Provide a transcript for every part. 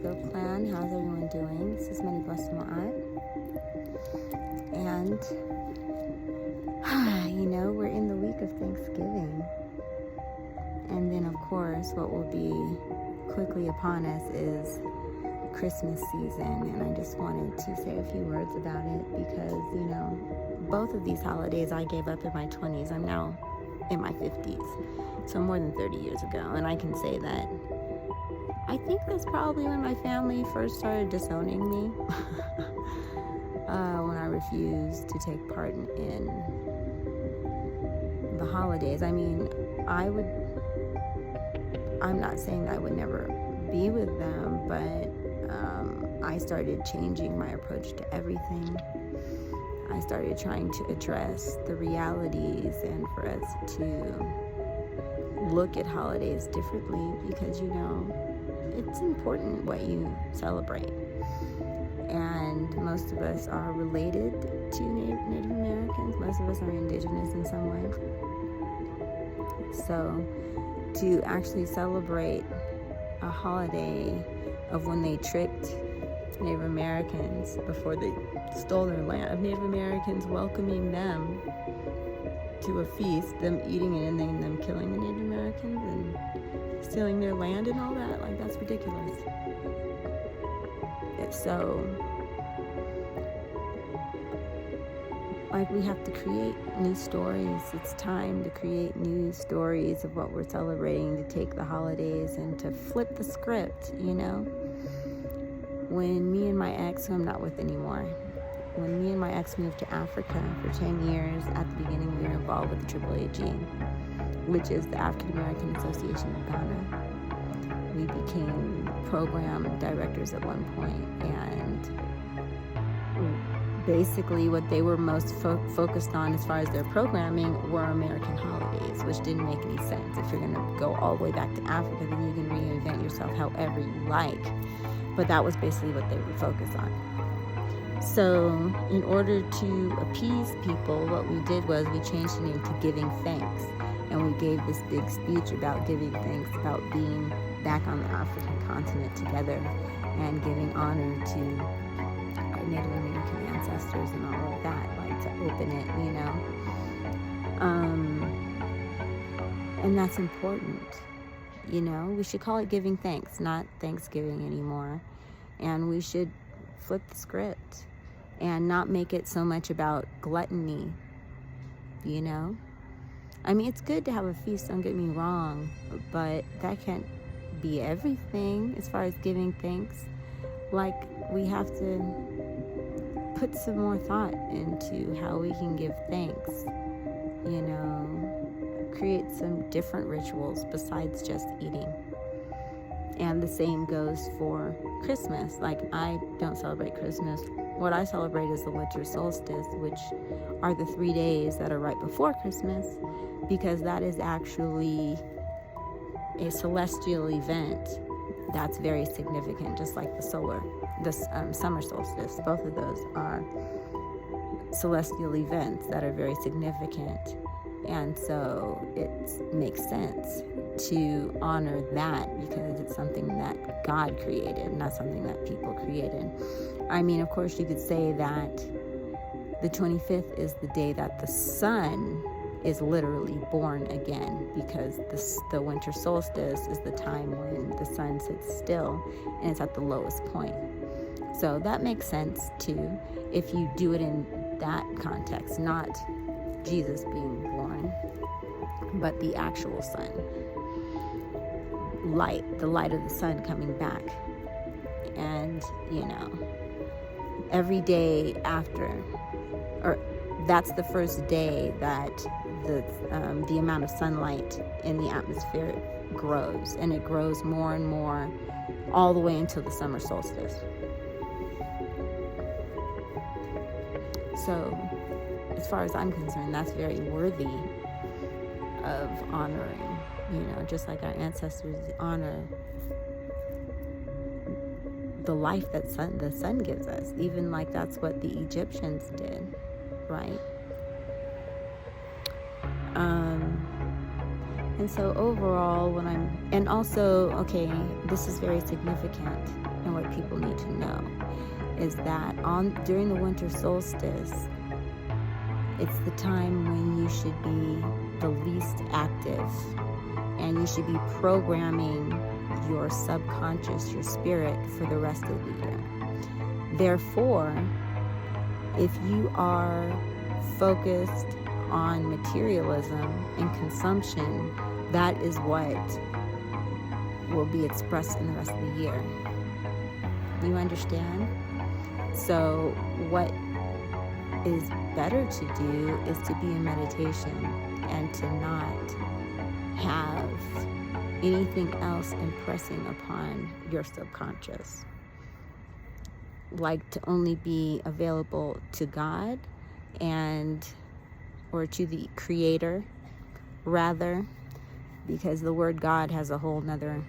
Kaleidoscope Klan. How's everyone doing? This is Mariposa. And, we're in the week of Thanksgiving. And then, of course, what will be quickly upon us is Christmas season. And I just wanted to say a few words about it because, both of these holidays I gave up in my 20s. I'm now in my 50s. So more than 30 years ago. And I can say that I think that's probably when my family first started disowning me. When I refused to take part in the holidays. I mean, I'm not saying I would never be with them, but I started changing my approach to everything. I started trying to address the realities and for us to look at holidays differently because, it's important what you celebrate. And most of us are related to Native Americans. Most of us are indigenous in some way. So to actually celebrate a holiday of when they tricked Native Americans before they stole their land, of Native Americans welcoming them to a feast, them eating it and then them killing the Native Americans and stealing their land and all that, that's ridiculous. So, we have to create new stories. It's time to create new stories of what we're celebrating, to take the holidays and to flip the script, When me and my ex, who I'm not with anymore, when me and my ex moved to Africa for 10 years, at the beginning we were involved with the AAAG, which is the African American Association of Ghana. We became program directors at one point, and basically what they were most focused on as far as their programming were American holidays, which didn't make any sense. If you're going to go all the way back to Africa, then you can reinvent yourself however you like. But that was basically what they were focused on. So in order to appease people, what we did was we changed the name to Giving Thanks. And we gave this big speech about giving thanks, about being back on the African continent together and giving honor to our Native American ancestors and all of that, to open it, And that's important, We should call it Giving Thanks, not Thanksgiving anymore. And we should flip the script and not make it so much about gluttony, I mean, it's good to have a feast, don't get me wrong, but that can't be everything as far as giving thanks. We have to put some more thought into how we can give thanks, create some different rituals besides just eating. And the same goes for Christmas. I don't celebrate Christmas. What I celebrate is the winter solstice, which are the 3 days that are right before Christmas, because that is actually a celestial event that's very significant, just like the summer solstice. Both of those are celestial events that are very significant. And so it makes sense to honor that because it's something that God created, not something that people created. I mean, of course, you could say that the 25th is the day that the sun is literally born again, because the winter solstice is the time when the sun sits still and it's at the lowest point. So that makes sense too, if you do it in that context, not Jesus being born, but the actual sun. The light of the sun coming back. And, every day after, or that's the first day that the amount of sunlight in the atmosphere grows, and it grows more and more all the way until the summer solstice. So, as far as I'm concerned, that's very worthy of honoring, just like our ancestors honor the life that the sun gives us. Even that's what the Egyptians did, right? And so overall, and also, this is very significant. and what people need to know is that during the winter solstice, it's the time when you should be the least active, and you should be programming your subconscious, your spirit, for the rest of the year. Therefore, if you are focused on materialism and consumption, that is what will be expressed in the rest of the year. You understand? So what is better to do is to be in meditation and to not have anything else impressing upon your subconscious. Like to only be available to God or to the Creator, rather, because the word God has a whole nother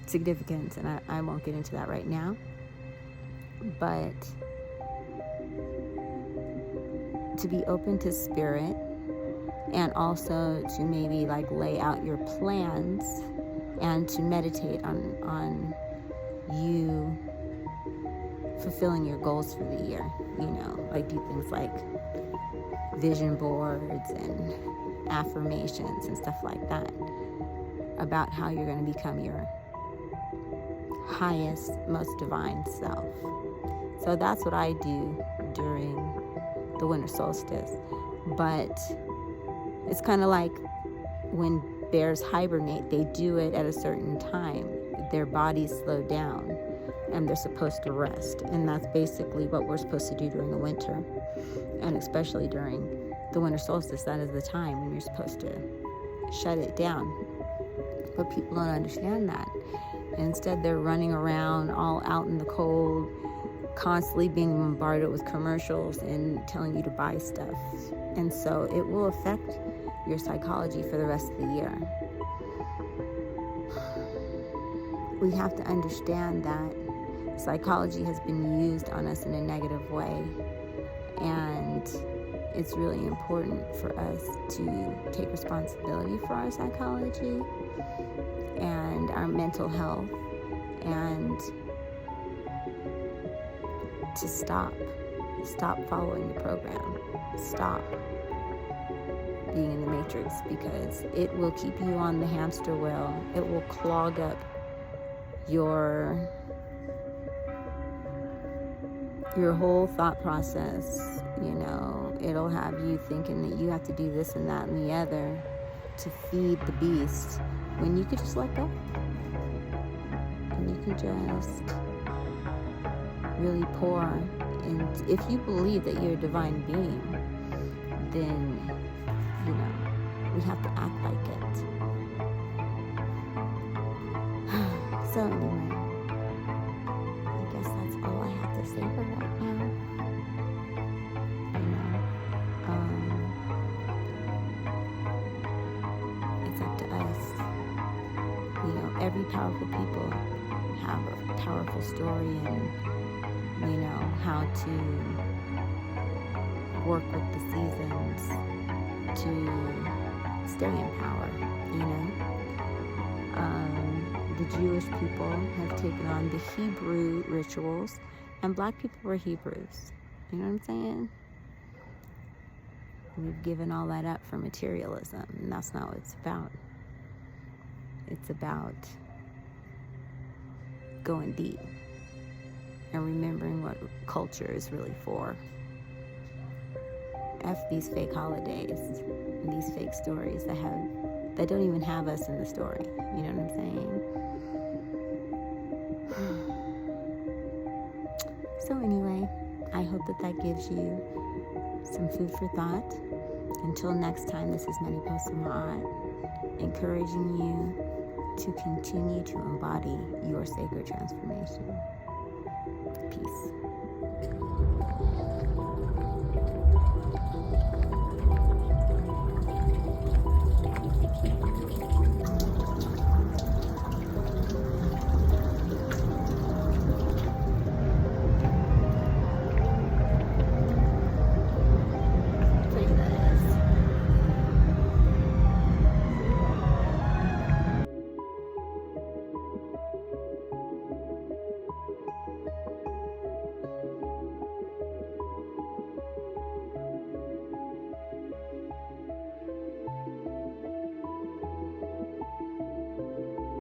significance, and I won't get into that right now. But to be open to spirit, and also to maybe like lay out your plans and to meditate on you fulfilling your goals for the year. Like do things like vision boards and affirmations and stuff like that about how you're going to become your highest, most divine self. So that's what I do during the winter solstice. But it's kind of like when bears hibernate, they do it at a certain time. Their bodies slow down and they're supposed to rest. And that's basically what we're supposed to do during the winter. And especially during the winter solstice, that is the time when you're supposed to shut it down. But people don't understand that. Instead, they're running around all out in the cold, constantly being bombarded with commercials and telling you to buy stuff. And so it will affect your psychology for the rest of the year. We have to understand that psychology has been used on us in a negative way, and it's really important for us to take responsibility for our psychology and our mental health, and to stop following the program, stop being in the matrix, because it will keep you on the hamster wheel. It will clog up your whole thought process. It'll have you thinking that you have to do this and that and the other to feed the beast, when you could just let go and you can just really pour. And if you believe that you're a divine being, then we have to act like it. So anyway, I guess that's all I have to say for right now. It's up to us. Every powerful people have a powerful story, and how to work with the seasons to stay in power. The Jewish people have taken on the Hebrew rituals, and black people were Hebrews. You know what I'm saying? We've given all that up for materialism, and that's not what it's about. It's about going deep and remembering what culture is really for. F these fake holidays and these fake stories that don't even have us in the story. You know what I'm saying? So anyway, I hope that gives you some food for thought. Until next time, this is Mariposa, encouraging you to continue to embody your sacred transformation.